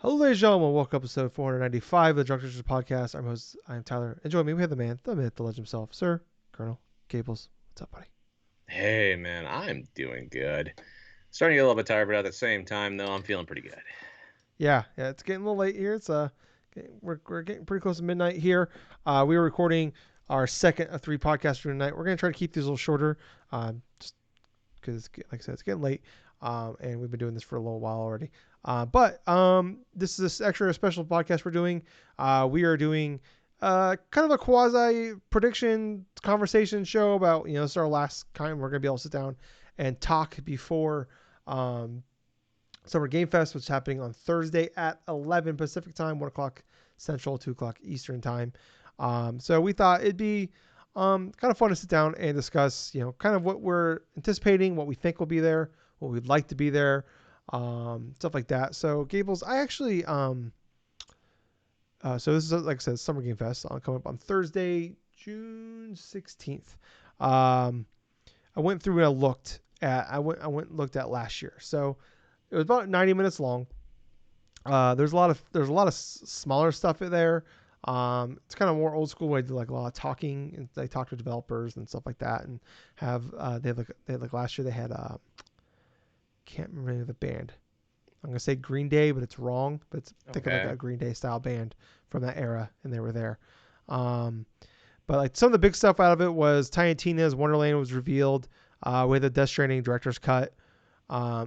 Hello, ladies and gentlemen. Welcome to episode 495 of the DrunkNerds podcast. I'm Tyler. And join me, we have the man, the myth, the legend himself, Sir Colonel Gables. What's up, buddy? Hey man, I'm doing good. Starting to get a little bit tired, but at the same time, though, I'm feeling pretty good. Yeah, it's getting a little late here. We're getting pretty close to midnight here. We were recording our second of three podcasts for tonight. We're gonna try to keep these a little shorter, just because, like I said, it's getting late, and we've been doing this for a little while already. But this is this extra special podcast we're doing. We are doing kind of a quasi prediction conversation show about, this is our last time we're going to be able to sit down and talk before um, Summer Game Fest, which is happening on Thursday at 11 Pacific time, 1 o'clock Central, 2 o'clock Eastern time. So we thought it'd be kind of fun to sit down and discuss, kind of what we're anticipating, what we think will be there, what we'd like to be there, stuff like that. So Gables, I actually, so this is, like I said, Summer Game Fest coming up on Thursday, June 16th. I went through and I went and looked at last year. So it was about 90 minutes long. There's a lot of smaller stuff in there. It's kind of more old school. Where they do like a lot of talking, and they talk to developers and stuff like that. And they had like last year they had can't remember the name of the band. I'm gonna say Green Day, but it's wrong. But think of like Okay. a Green Day style band from that era, and they were there. Um, but like some of the big stuff out of it was Tiny Tina's Wonderland was revealed. We had the Death Stranding director's cut.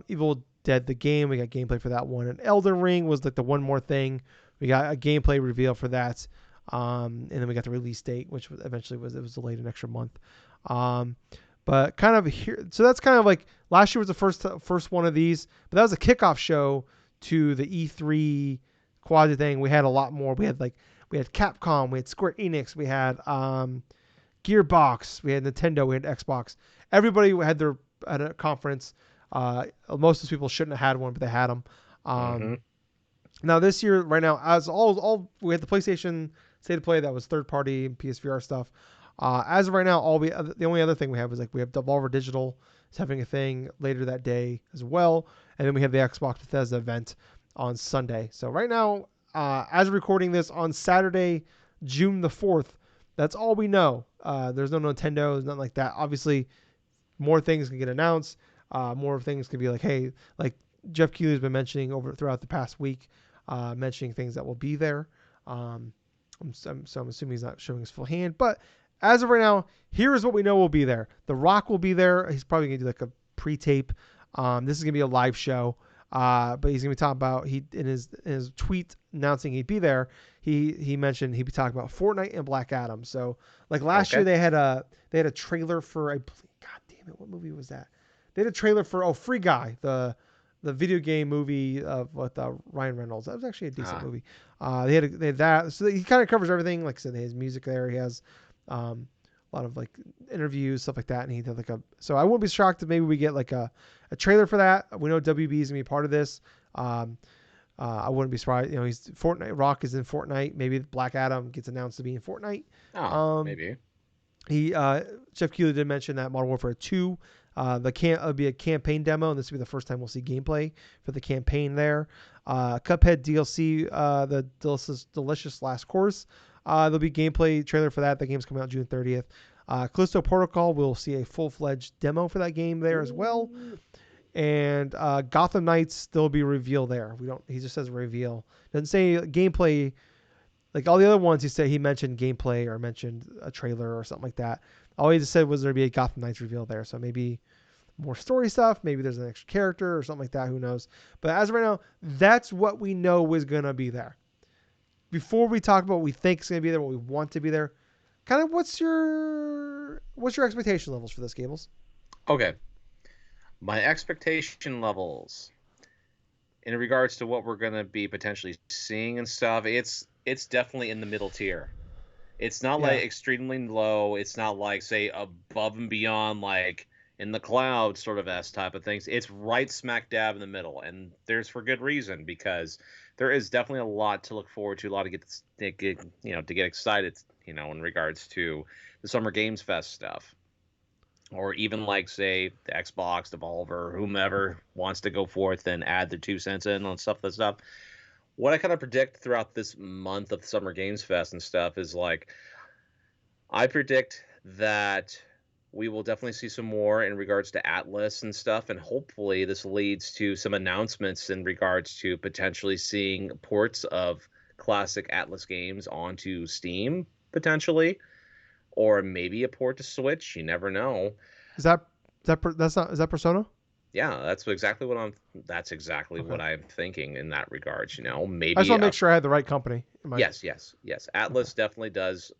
Evil Dead the game, we got gameplay for that one. And Elden Ring was like the one more thing. We got a gameplay reveal for that. And then we got the release date, which eventually was delayed an extra month. Um, but kind of here, so that's kind of like last year was the first one of these, but that was a kickoff show to the E3 quasi thing. We had a lot more. We had Capcom, we had Square Enix, we had Gearbox, we had Nintendo, we had Xbox. Everybody had a conference. Most of those people shouldn't have had one, but they had them. Um, Mm-hmm. Now this year, right now, as all we had the PlayStation State of Play that was third party PSVR stuff. As of right now, the only other thing we have is like we have Devolver Digital is having a thing later that day as well, and then we have the Xbox Bethesda event on Sunday. So right now, as recording this on Saturday, June the 4th, that's all we know. There's no Nintendo, there's nothing like that. Obviously, more things can get announced. More things can be like, hey, like Jeff Keighley has been mentioning throughout the past week, mentioning things that will be there. So I'm assuming he's not showing his full hand, but as of right now, here is what we know will be there. The Rock will be there. He's probably gonna do like a pre-tape. This is gonna be a live show, but he's gonna be talking about in his tweet announcing he'd be there. He mentioned he'd be talking about Fortnite and Black Adam. So like last year Okay. they had a trailer for God damn it, what movie was that? They had a trailer for Free Guy, the video game movie with Ryan Reynolds. That was actually a decent Ah. movie. They had that. So he kind of covers everything. Like I said, he has music there. He has a lot of like interviews, stuff like that. And he did so I wouldn't be shocked if maybe we get like a trailer for that. We know WB is going to be part of this. I wouldn't be surprised. He's Fortnite. Rock is in Fortnite. Maybe Black Adam gets announced to be in Fortnite. Oh, Um, maybe. he Jeff Keighley did mention that Modern Warfare 2 it'll be a campaign demo, and this will be the first time we'll see gameplay for the campaign there. Cuphead DLC, the delicious last course. There'll be gameplay trailer for that. The game's coming out June 30th. Callisto Protocol, we'll see a full-fledged demo for that game there as well. Ooh. And Gotham Knights, there'll be a reveal there. He just says reveal. Doesn't say gameplay. Like all the other ones, he mentioned gameplay or mentioned a trailer or something like that. All he just said was there'd be a Gotham Knights reveal there. So maybe more story stuff. Maybe there's an extra character or something like that. Who knows? But as of right now, that's what we know is going to be there. Before we talk about what we think is going to be there, what we want to be there, kind of what's your expectation levels for this, Gables? Okay. My expectation levels in regards to what we're gonna be potentially seeing and stuff, it's definitely in the middle tier. It's not Yeah. like extremely low. It's not like say above and beyond like in the cloud sort of S type of things. It's right smack dab in the middle, and there's for good reason because there is definitely a lot to look forward to, a lot to get excited, in regards to the Summer Games Fest stuff, or even like say the Xbox, Devolver, whomever wants to go forth and add their 2 cents in on stuff. what I kind of predict throughout this month of Summer Games Fest and stuff is like I predict that we will definitely see some more in regards to Atlas and stuff, and hopefully this leads to some announcements in regards to potentially seeing ports of classic Atlas games onto Steam potentially, or maybe a port to Switch. You never know. Is that that's not is that Persona? Yeah, that's exactly what I'm. That's exactly Okay. what I'm thinking in that regards. I just Maybe want to make sure I had the right company in my. yes, yes, yes. Okay. Atlas definitely does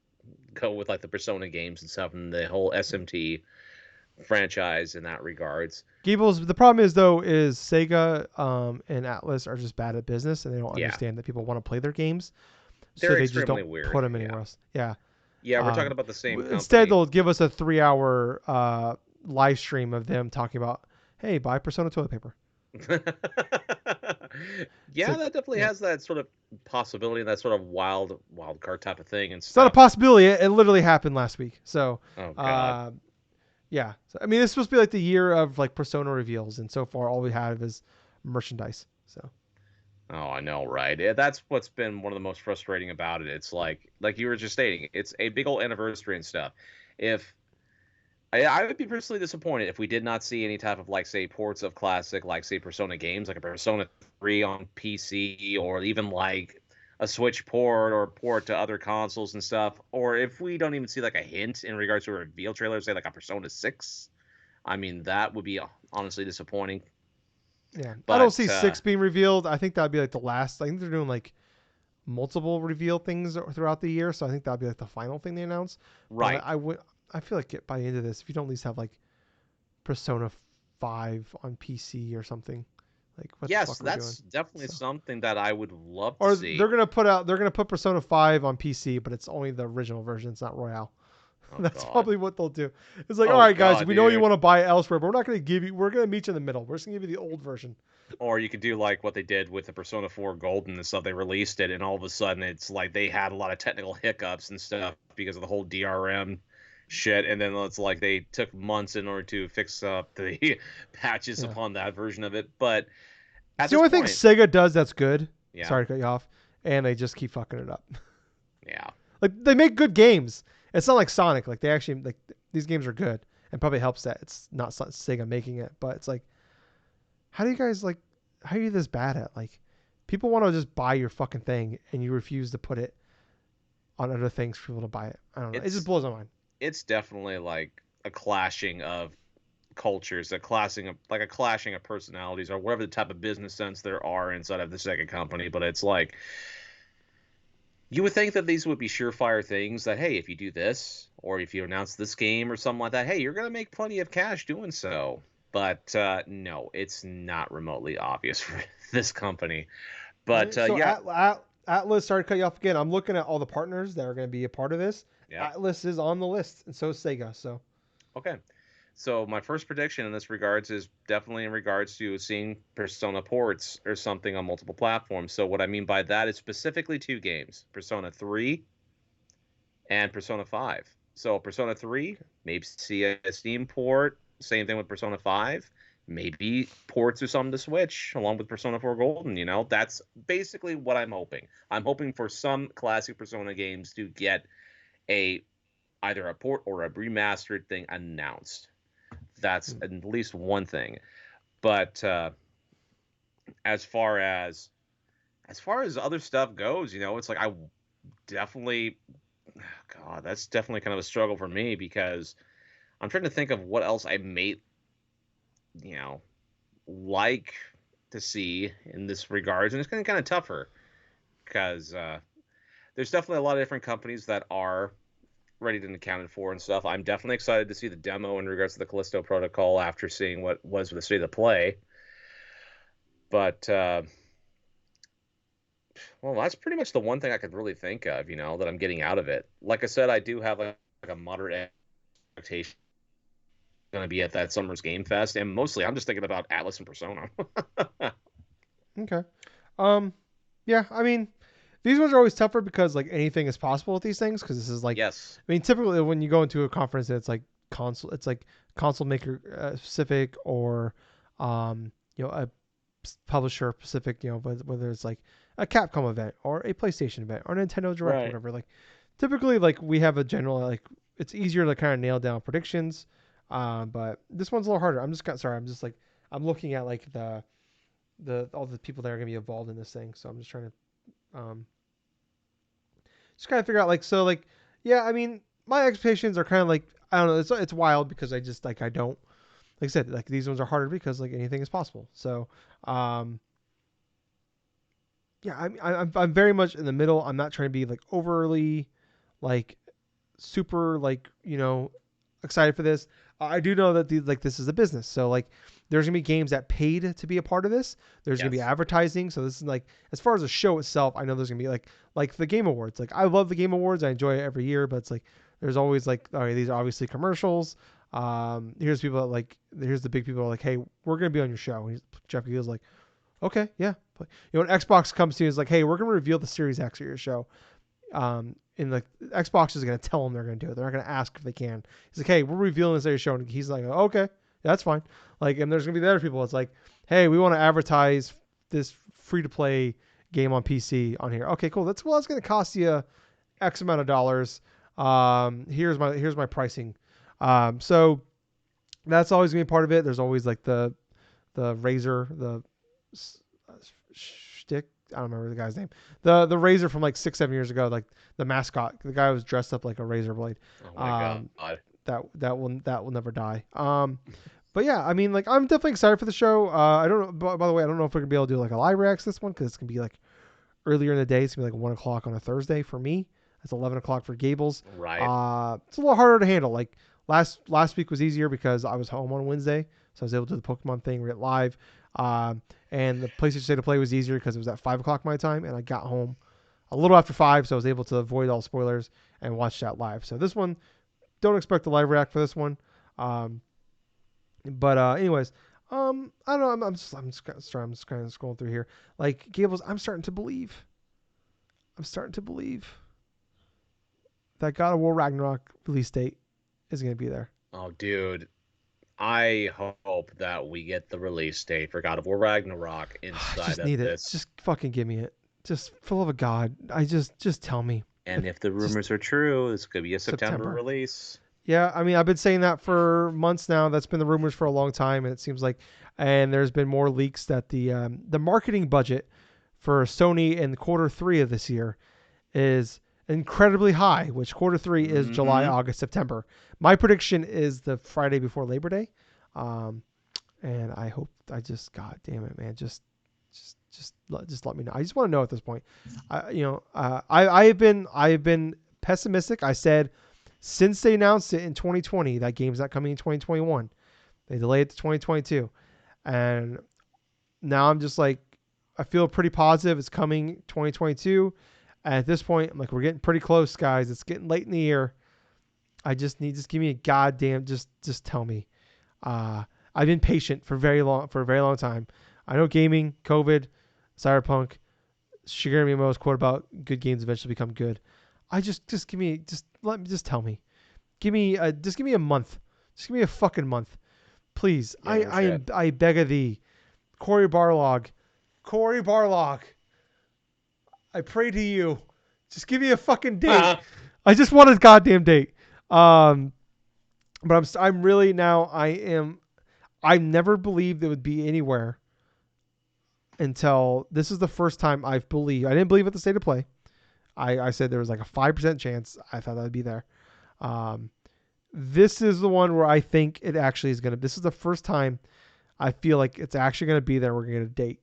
go with like the Persona games and stuff, and the whole SMT franchise in that regards. Gables. The problem is though is Sega and Atlas are just bad at business and they don't Yeah, understand that people want to play their games, so they're they just extremely don't put weird. them Yeah, anywhere else. Yeah. yeah. We're talking Um, about the same Instead, company. they'll give us a 3 hour live stream of them talking about, hey, buy Persona toilet paper. It's Yeah, like, that definitely yeah, has that sort of possibility, that sort of wild card type of thing and it's not a stuff. possibility. It literally happened last week. So, Oh God. uh, yeah. So, I mean, it's supposed to be like the year of like Persona reveals, and so far all we have is merchandise. So, Oh, I know, right? Yeah, that's what's been one of the most frustrating about it. It's like you were just stating, it's a big old anniversary and stuff. If I would be personally disappointed if we did not see any type of like say ports of classic like say Persona games, like a Persona 3 on PC, or even like a Switch port or port to other consoles and stuff, or if we don't even see like a hint in regards to a reveal trailer, say like a Persona 6. I mean, that would be honestly disappointing. yeah, I don't But see six being revealed. I think that'd be like the last. I think they're doing like multiple reveal things throughout the year, so I think that'd be like the final thing they announce. But right. I would, I feel like by the end of this, if you don't at least have like Persona 5 on PC or something, like what the Yes, fuck are we doing? that's definitely So, something that I would love to or see. they're gonna put Persona 5 on PC, but it's only the original version. It's not Royale. Oh That's God. probably what they'll do. It's like, all Oh right, guys, God, we know you dude. want to buy it elsewhere, but we're not going to give you. We're going to meet you in the middle. We're just going to give you the old version. Or you could do like what they did with the Persona 4 Golden and stuff. They released it, and all of a sudden it's like they had a lot of technical hiccups and stuff because of the whole DRM shit. And then it's like they took months in order to fix up the patches Yeah, upon that version of it. But it's at the this only thing point, Sega does that's good. yeah, Sorry to cut you off, and they just keep fucking it up. yeah, Like they make good games. It's not like Sonic. Like they actually like these games are good, and probably helps that it's not Sega making it. But it's like, how do you guys like? How are you this bad at like? People want to just buy your fucking thing, and you refuse to put it on other things for people to buy it. I don't know. It just it's blows my mind. it's definitely like a clashing of cultures, a clashing of personalities, or whatever the type of business sense there are inside of the second company. But it's like you would think that these would be surefire things that, hey, if you do this, or if you announce this game or something like that, hey, you're going to make plenty of cash doing so. But no, it's not remotely obvious for this company. But So yeah, Atlas, sorry to cut you off again. I'm looking at all the partners that are going to be a part of this. yeah, Atlas is on the list, and so is Sega. So okay. So my first prediction in this regards is definitely in regards to seeing Persona ports or something on multiple platforms. So what I mean by that is specifically two games, Persona 3 and Persona 5. So Persona 3, maybe see a Steam port. Same thing with Persona 5. Maybe ports or something to Switch along with Persona 4 Golden. That's basically what I'm hoping. I'm hoping for some classic Persona games to get a either a port or a remastered thing announced. That's hmm. at least one thing. But as far as other stuff goes, it's like I definitely God, that's definitely kind of a struggle for me because I'm trying to think of what else I may, you know, like to see in this regards, and it's going to kind of tougher because there's definitely a lot of different companies that are ready and accounted for and stuff. I'm definitely excited to see the demo in regards to the Callisto Protocol after seeing what was the state of play. But well, that's pretty much the one thing I could really think of, that I'm getting out of it. Like I said, I do have like a moderate expectation going to be at that summer's Game Fest, and mostly I'm just thinking about Atlas and Persona. Okay. Um, yeah. I mean, these ones are always tougher because like anything is possible with these things. Because this is like, Yes. I mean, typically when you go into a conference, it's like console maker specific or, a publisher specific, whether it's like a Capcom event or a PlayStation event or Nintendo Direct or Right. whatever. Like typically, like we have a general like it's easier to kind of nail down predictions. But this one's a little harder. Sorry. I'm just like I'm looking at like the all the people that are gonna be involved in this thing. So I'm just trying to just kind of figure out like so like yeah. I mean, my expectations are kind of like I don't know. It's wild because I just like I don't like I said like these ones are harder because like anything is possible. So um yeah, I'm very much in the middle. I'm not trying to be like overly like super like excited for this. I do know that like this is a business, so like there's gonna be games that paid to be a part of this. There's gonna be Yes. advertising, so this is like as far as the show itself, I know there's gonna be like the Game Awards. Like I love the Game Awards, I enjoy it every year, but it's like there's always like all right, these are obviously commercials. Here's people that, like here's the big people are like, hey, we're gonna be on your show. And Jeff Keighley's like, okay, yeah. But, when Xbox comes to you, is like, hey, we're gonna reveal the Series X at your show. And like Xbox is gonna tell them they're gonna do it. They're not gonna ask if they can. He's like, hey, we're revealing this at your show, and he's like, okay, that's fine. Like, and there's gonna be the other people. It's like, hey, we want to advertise this free to play game on PC on here. Okay, cool. That's gonna cost you X amount of dollars. Here's my pricing. So that's always gonna be part of it. There's always like the razor, the shtick. I don't remember the guy's name. The razor from like 6-7 years ago, like the mascot, the guy was dressed up like a razor blade. Oh my God. Um, that will never die. But yeah, I mean, like I'm definitely excited for the show. I don't know. By the way, I don't know if we're gonna be able to do like a live reacts this one because it's gonna be like earlier in the day. It's gonna be like 1 o'clock on a Thursday for me. It's 11 o'clock for Gables. Right. It's a little harder to handle. Like last week was easier because I was home on Wednesday, so I was able to do the Pokemon thing right live. And the PlayStation State of Play was easier because it was at 5 o'clock my time, and I got home a little after 5, so I was able to avoid all spoilers and watch that live. So this one, don't expect a live react for this one. But anyways, I don't know. I'm just kind of scrolling through here. Like Gables, I'm starting to believe. I'm starting to believe that God of War Ragnarok release date is going to be there. Oh, dude. I hope that we get the release date for God of War Ragnarok I inside just of need it. this. Just fucking give me it. Just for the love of God. Just tell me. And if the Just rumors are true, this could be a September September. release. Yeah, I mean, I've been saying that for months now. That's been the rumors for a long time, and it seems like, and there's been more leaks that the marketing budget for Sony in quarter 3 of this year is incredibly high, which quarter 3 is July, Mm-hmm. August, September. My prediction is the Friday before Labor Day, and I hope God damn it, man, just let me know. I just want to know at this point. I've been pessimistic. I said since they announced it in 2020 that game's not coming in 2021. They delayed it to 2022, and now I'm just like I feel pretty positive it's coming 2022. And at this point, I'm like we're getting pretty close, guys. It's getting late in the year. Just give me a goddamn just tell me. I've been patient for a very long time. I know gaming, COVID, Cyberpunk, Shigeru Miyamoto's quote about good games eventually become good. I just give me just tell me. Just give me a month. Just give me a fucking month. Please. Yeah, no shit. I beg of thee. Cory Barlog. Cory Barlog. I pray to you. Just give me a fucking date. I just want a goddamn date. But I'm really now I never believed it would be anywhere until this is the first time I've believed. I didn't believe at the State of Play. I said there was like a 5% chance. I thought that would be there. This is the one where I think it actually is going to. This is the first time I feel like it's actually going to be there. We're going to get a date.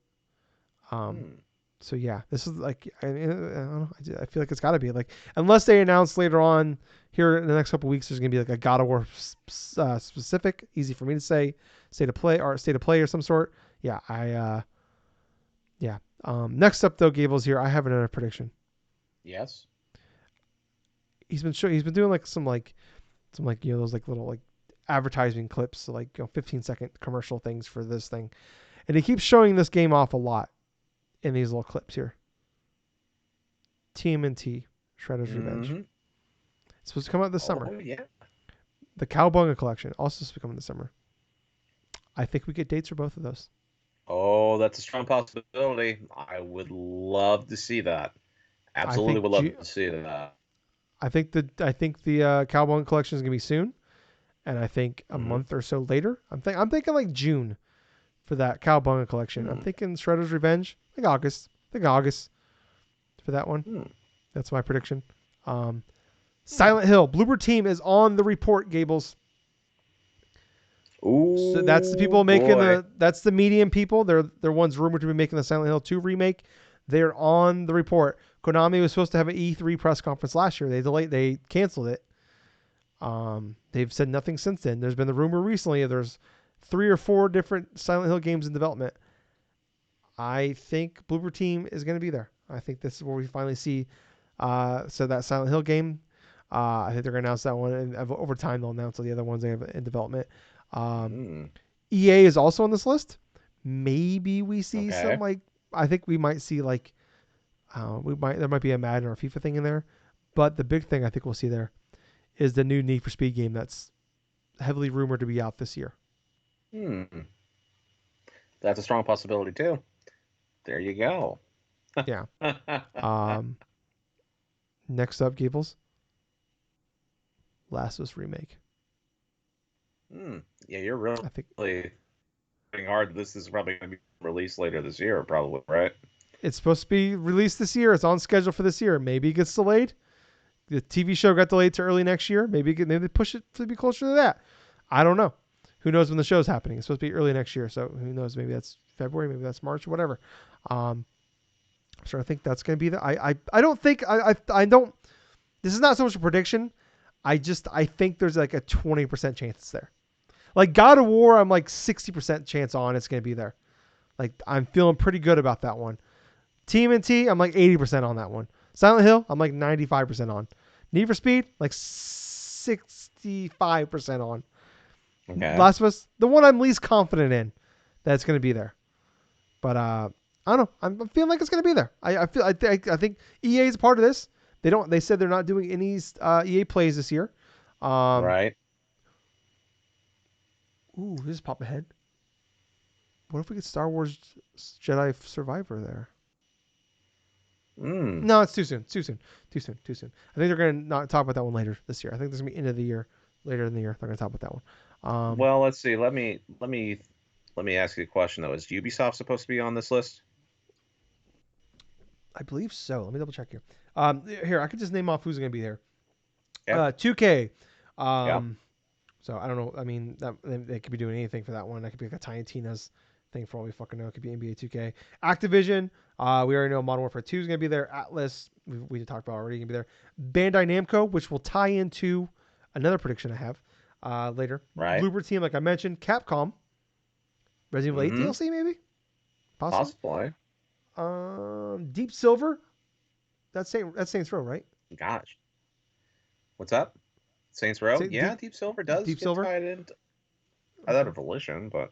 So yeah, this is like I don't know. I feel like it's got to be like unless they announce later on here in the next couple of weeks, there's going to be like a God of War specific, easy for me to say, State of Play or some sort. Yeah, yeah. Next up though, Gable's here. I have another prediction. Yes. He's been doing like some those like little like advertising clips, so like 15-second commercial things for this thing, and he keeps showing this game off a lot in these little clips here. TMNT Shredder's Revenge. It's supposed to come out this summer. Oh yeah. The Cowabunga Collection also supposed to come in the summer. I think we get dates for both of those. Oh, that's a strong possibility. I would love to see that. I Absolutely think would love to see that. I think the Cowboy collection is gonna be soon, and I think a Hmm. month or so later. I'm thinking like June for that Cowabunga collection. I'm Hmm. thinking Shredder's Revenge. I think August. I think August for that one. Hmm. That's my prediction. Um, Hmm. Silent Hill. Bloober Team is on the report, Gables. So that's the Oh people making boy. that's the medium people. They're ones rumored to be making the Silent Hill 2 remake. They're on the report. Konami was supposed to have an E3 press conference last year. They canceled it. They've said nothing since then. There's been the rumor recently there's 3 or 4 different Silent Hill games in development. I think Bloober Team is going to be there. I think this is where we finally see so that Silent Hill game. I think they're going to announce that one, and over time they'll announce all the other ones they have in development. Um, Hmm. EA is also on this list. Maybe we see some Okay. like I think we might see like there might be a Madden or a FIFA thing in there, but the big thing I think we'll see there is the new Need for Speed game that's heavily rumored to be out this year. Hmm. That's a strong possibility too. There you go. Yeah. Um, Next up, Gables, Last of Us remake. Hmm. Yeah, you're really I think working hard. This is probably going to be released later this year, probably, right? it's supposed to be released this year. It's on schedule for this year. Maybe it gets delayed. The TV show got delayed to early next year. Maybe they push it to be closer to that. I don't know. Who knows when the show's happening? It's supposed to be early next year, so who knows? Maybe that's February, maybe that's March, whatever. Um, so I think that's going to be the. I don't think I don't. This is not so much a prediction. I think there's like a 20% chance it's there. Like God of War, I'm like 60% chance on it's going to be there. Like I'm feeling pretty good about that one. TMNT, I'm like 80% on that one. Silent Hill, I'm like 95% on. Need for Speed, like 65% on. Okay. Last of Us, the one I'm least confident in that's going to be there. But I don't know. I'm feeling like it's going to be there. I think EA is a part of this. They said they're not doing any EA plays this year. Um, Right. this pop ahead. What if we get Star Wars Jedi Survivor there? Hmm. No, it's too soon. Too soon. Too soon. Too soon. I think they're going to not talk about that one later this year. I think there's going to be end of the year, later in the year. They're going to talk about that one. Well, let's see. Let me ask you a question though. Is Ubisoft supposed to be on this list? I believe so. Let me double check here. Here I could just name off who's going to be there. Yeah. 2K. Yeah. Um, so I don't know. I mean, they could be doing anything for that one. That could be like a Tiny Tina's thing for all we fucking know. It could be NBA 2K. Activision. We already know Modern Warfare 2 is going to be there. Atlas. We talked about already going to be there. Bandai Namco, which will tie into another prediction I have later. Right. Bloober Team, like I mentioned. Capcom. Resident Evil 8 Mm-hmm. DLC, maybe? Possibly. Possibly. Deep Silver. That's Saints Row, right? Gosh. What's up? Saints Row? Yeah, Deep Deep Silver does Deep get Silver. tied in. I thought Okay. of Volition, but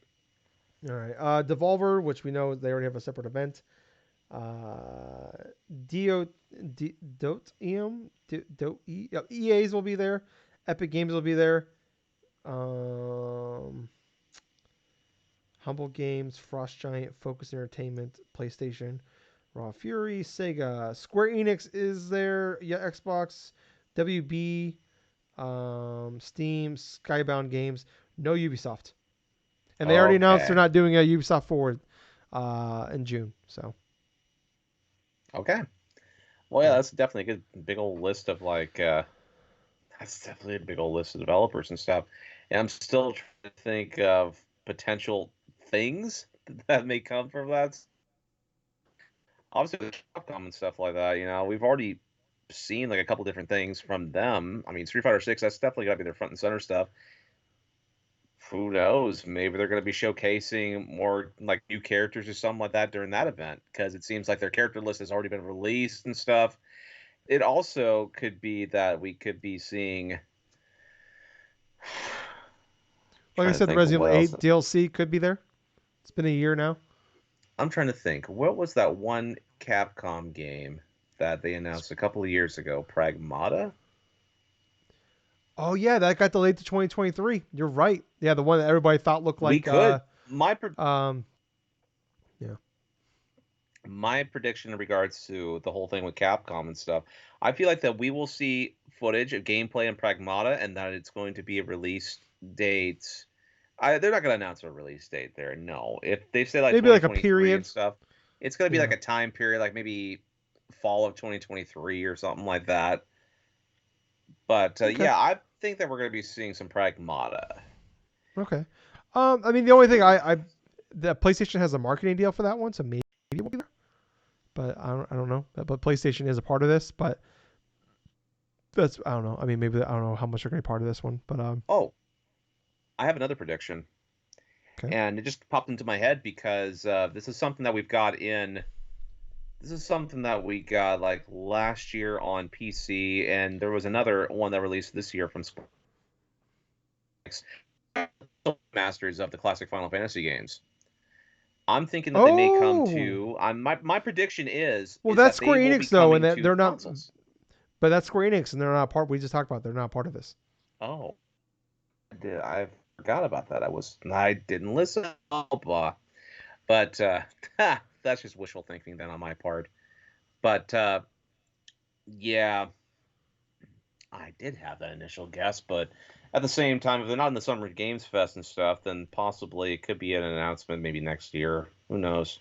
All right. Devolver, which we know they already have a separate event. Uh, Dio, Dot EM, EA's will be there. Epic Games will be there. Um, Humble Games, Frost Giant, Focus Entertainment, PlayStation, Raw Fury, Sega, Square Enix is there. Yeah, Xbox, WB, Steam, Skybound Games. No Ubisoft, and they already announced they're okay. not doing a Ubisoft Forward in June. So Okay. Well, yeah, yeah. that's definitely a good big old list of that's definitely a big old list of developers and stuff. And I'm still trying to think of potential things that may come from that. Obviously, with Capcom and stuff like that, we've already seen like a couple different things from them. I mean, Street Fighter 6, that's definitely got to be their front and center stuff. Who knows? Maybe they're going to be showcasing more like new characters or something like that during that event because it seems like their character list has already been released and stuff. It also could be that we could be seeing. Like I Trying to said, the think of Resident what Evil else. 8 DLC could be there. It's been a year now. I'm trying to think. What was that one Capcom game that they announced a couple of years ago? Pragmata? Oh yeah, that got delayed to 2023. You're right. Yeah, the one that everybody thought looked We like could. My um My prediction in regards to the whole thing with Capcom and stuff, I feel like that we will see footage of gameplay in Pragmata, and that it's going to be a release date. They're not going to announce a release date there. No, if they say like Maybe like a 2023 and period. stuff, it's going to be like Yeah. a time period, like maybe fall of 2023 or something like that. But Okay. yeah, I think that we're going to be seeing some Pragmata. Okay. I mean, the only thing the PlayStation has a marketing deal for that one, so maybe it will be there. But I don't know. But PlayStation is a part of this. But that's I don't know. I mean, maybe I don't know how much they're going to be part of this one. But Oh, I have another prediction, okay. and it just popped into my head because this is something that we've got in. This is something that we got like last year on PC, and there was another one that released this year from Square Enix, masters of the classic Final Fantasy games. I'm thinking that they may come Oh, to. My prediction well, is that's that they Square will Enix be though, and coming that to they're not. consoles. But that's Square Enix, and they're not part. We just talked about they're not part of this. Oh, I forgot about that. I didn't listen. Oh, blah. But that's just wishful thinking then on my part. But yeah, I did have that initial guess, but at the same time, if they're not in the Summer Games Fest and stuff, then possibly it could be an announcement maybe next year. Who knows?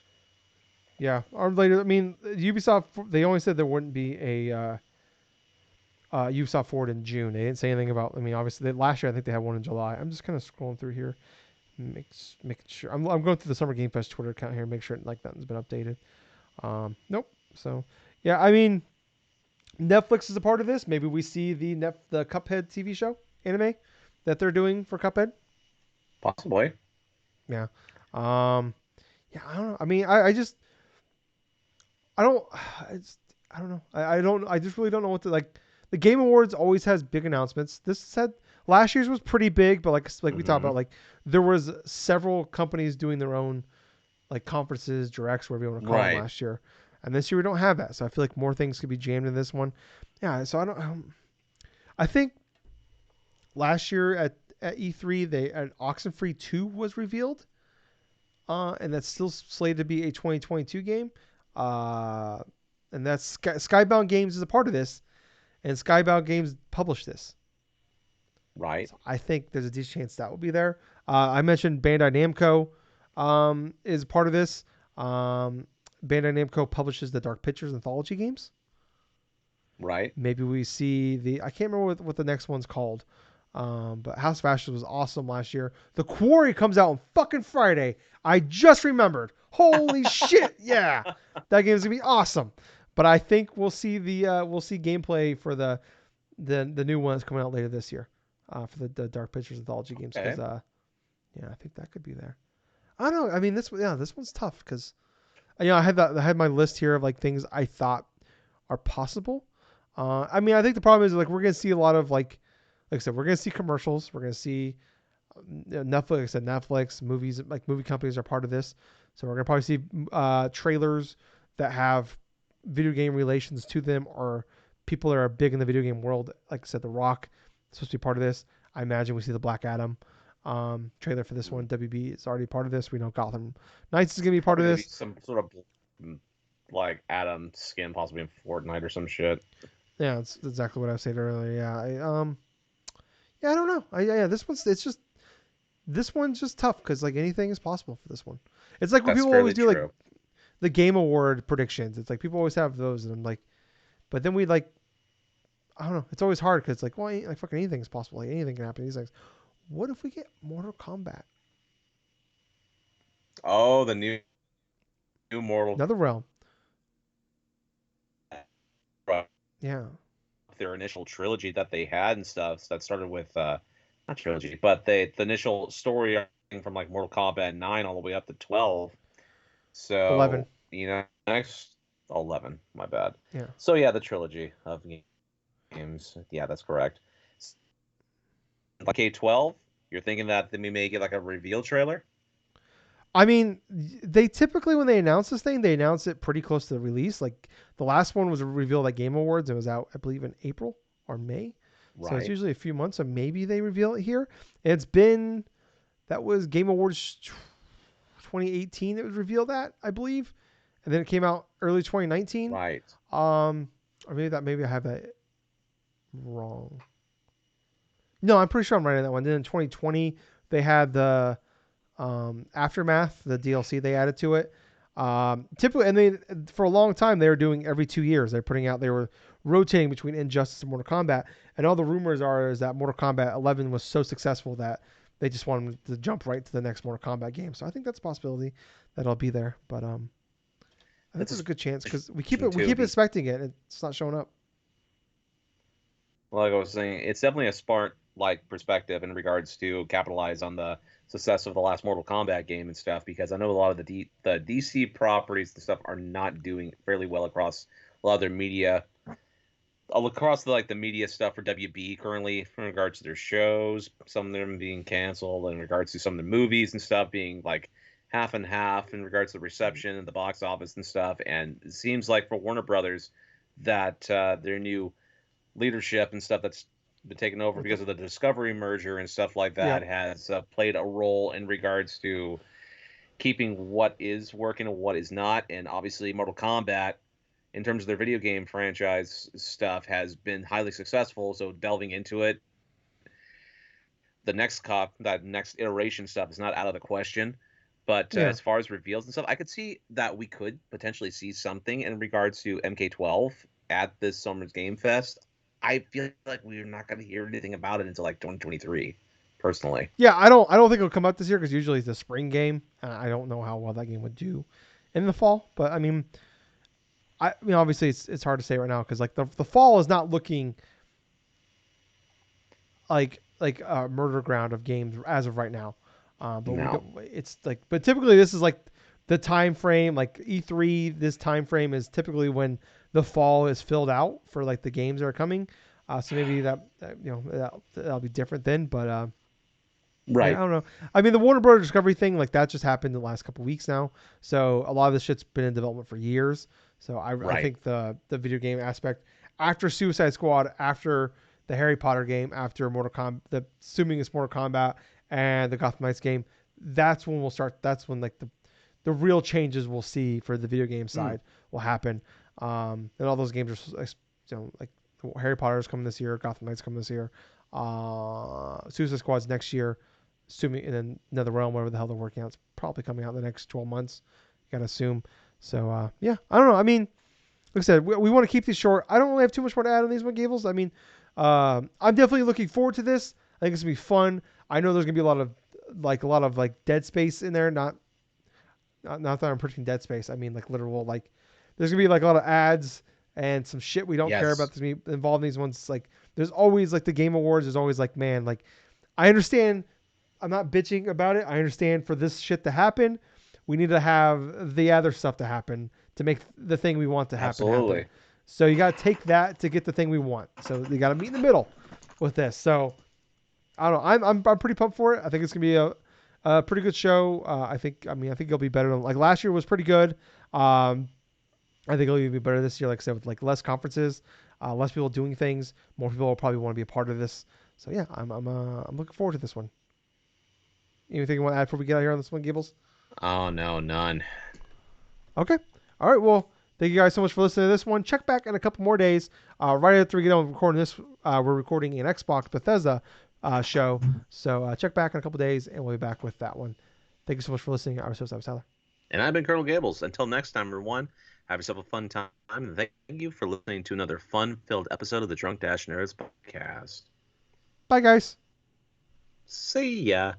Yeah, or later. I mean, Ubisoft. They only said there wouldn't be a Ubisoft Forward in June. They didn't say anything about. I mean, obviously, last year I think they had one in July. I'm just kind of scrolling through here, making sure. I'm going through the Summer Game Fest Twitter account here, make sure like nothing's been updated. Nope. So, yeah, I mean, Netflix is a part of this. Maybe we see the Cuphead TV show anime that they're doing for Cuphead. Possibly. Yeah. Um, yeah, I don't know. I mean, I just I don't it's, I don't know. I don't I just really don't know what to like. The Game Awards always has big announcements. This said last year's was pretty big, but like we talked Hmm. about, like there was several companies doing their own like conferences, directs, whatever you want to call them Right. last year. And this year we don't have that, so I feel like more things could be jammed in this one. Yeah, so I don't. I think last year at E3, they at Oxenfree 2 was revealed, and that's still slated to be a 2022 game. Uh, and that's Skybound Games is a part of this, and Skybound Games published this. Right. So I think there's a decent chance that will be there. I mentioned Bandai Namco is part of this. Bandai Namco publishes the Dark Pictures anthology games. Right. Maybe we see I can't remember what the next one's called. But House of Ashes was awesome last year. The Quarry comes out on fucking Friday. I just remembered. Holy shit! Yeah, that game's gonna be awesome. But I think we'll see gameplay for the new ones coming out later this year, for the Dark Pictures anthology games. Because Okay. yeah, I think that could be there. I don't know. I mean, this one's tough because I had my list here of like things I thought are possible. I mean, I think the problem is like we're gonna see a lot of like I said, we're gonna see commercials. We're gonna see Netflix. Like I said Netflix movies, like movie companies are part of this, so we're gonna probably see trailers that have video game relations to them, or people that are big in the video game world. Like I said, The Rock is supposed to be part of this. I imagine we see the Black Adam trailer for this one. WB is already part of this. We know Gotham Knights is gonna be part of Probably gonna be this. some sort of like Adam skin, possibly in Fortnite or some shit. Yeah, that's exactly what I said earlier. Yeah, yeah, I don't know. Yeah, this one's just tough because like anything is possible for this one. It's like when That's people always fairly do like true. the Game Award predictions. It's like people always have those, and I'm like, but then we like I don't know. It's always hard because like well, like fucking anything is possible. Like anything can happen. These things. What if we get Mortal Kombat? Oh, the new Mortal Another realm. Kombat, Yeah. their initial trilogy that they had and stuff that started with not trilogy, but the initial story from like Mortal Kombat 9 all the way up to 12. 11. So, next 11, my bad. Yeah. So yeah, the trilogy of games. Yeah, that's correct. Like K-12, you're thinking that we may get like a reveal trailer? I mean, they typically when they announce this thing, they announce it pretty close to the release. Like the last one was revealed at Game Awards. It was out, I believe, in April or May. So it's Right. usually a few months. So maybe they reveal it here. It's been that was Game Awards 2018. It was revealed that I believe, and then it came out early 2019. Right. Or maybe I have that wrong. No, I'm pretty sure I'm right on that one. Then in 2020 they had the Aftermath, the DLC they added to it. Typically, and they for a long time they were doing every 2 years. They were rotating between Injustice and Mortal Kombat. And all the rumors are is that Mortal Kombat 11 was so successful that they just wanted to jump right to the next Mortal Kombat game. So I think that's a possibility that I'll be there. But I think That's there's a good chance because we too. keep expecting it. It's not showing up. Like I was saying, it's definitely a smart like perspective in regards to capitalize on the success of the last Mortal Kombat game and stuff. Because I know a lot of the DC properties and stuff are not doing fairly well across a lot of their media. Across the media stuff for WB currently in regards to their shows, some of them being canceled in regards to some of the movies and stuff being like half and half in regards to the reception and the box office and stuff. And it seems like for Warner Brothers that their new leadership and stuff that's been taken over because of the Discovery merger and stuff like Yeah, that has played a role in regards to keeping what is working and what is not. And obviously, Mortal Kombat, in terms of their video game franchise stuff, has been highly successful. So delving into it, that next iteration stuff is not out of the question. But yeah, as far as reveals and stuff, I could see that we could potentially see something in regards to MK12 at this summer's Game Fest. I feel like we're not going to hear anything about it until like 2023, personally. yeah. I don't think it'll come out this year because usually it's a spring game. I don't know how well that game would do in the fall. But I mean, obviously it's hard to say right now because like the fall is not looking like a murder ground of games as of right now. But No. it's like, but typically this is like the time frame, like E3. This time frame is typically when the fall is filled out for like the games that are coming. So maybe that'll be different then. But yeah, I Right. don't know. I mean, the Warner Brothers Discovery thing, like that just happened in the last couple weeks now. So a lot of this shit's been in development for years. So I Right. think the video game aspect after Suicide Squad, after the Harry Potter game, after Mortal Kombat, assuming it's Mortal Kombat and the Gotham Knights game, that's when we'll start. That's when like the real changes we'll see for the video game Mm. side will happen. And all those games are like Harry Potter's coming this year, Gotham Knights coming this year, Suicide Squad's next year, assuming, and then another realm, whatever the hell they're working on, it's probably coming out in the next 12 months. You gotta assume. So yeah, I don't know. I mean, like I said, we want to keep these short. I don't really have too much more to add on these one Gables. I mean, I'm definitely looking forward to this. I think it's gonna be fun. I know there's gonna be a lot of Dead Space in there. Not that I'm predicting Dead Space. I mean like literal like there's gonna be like a lot of ads and some shit we don't care about Yes. that's gonna be involved in these ones. Like there's always like the Game Awards. There's always like man like I understand. I'm not bitching about it. I understand for this shit to happen, we need to have the other stuff to happen to make the thing we want to happen. Absolutely. So you got to take that to get the thing we want. So you got to meet in the middle with this. So I don't know. I'm pretty pumped for it. I think it's gonna be a pretty good show. I think it'll be better than like last year was pretty good. I think it'll even be better this year. Like I said, with like less conferences, less people doing things, more people will probably want to be a part of this. So yeah, I'm looking forward to this one. Anything you want to add before we get out here on this one, Gables? Oh no, none. Okay. All right. Well, thank you guys so much for listening to this one. Check back in a couple more days. Right after we get on recording this, we're recording an Xbox Bethesda show. So check back in a couple days, and we'll be back with that one. Thank you so much for listening. I was Tyler. And I've been Colonel Gables. Until next time, everyone, have yourself a fun time. And thank you for listening to another fun-filled episode of the Drunk Nerds podcast. Bye, guys. See ya.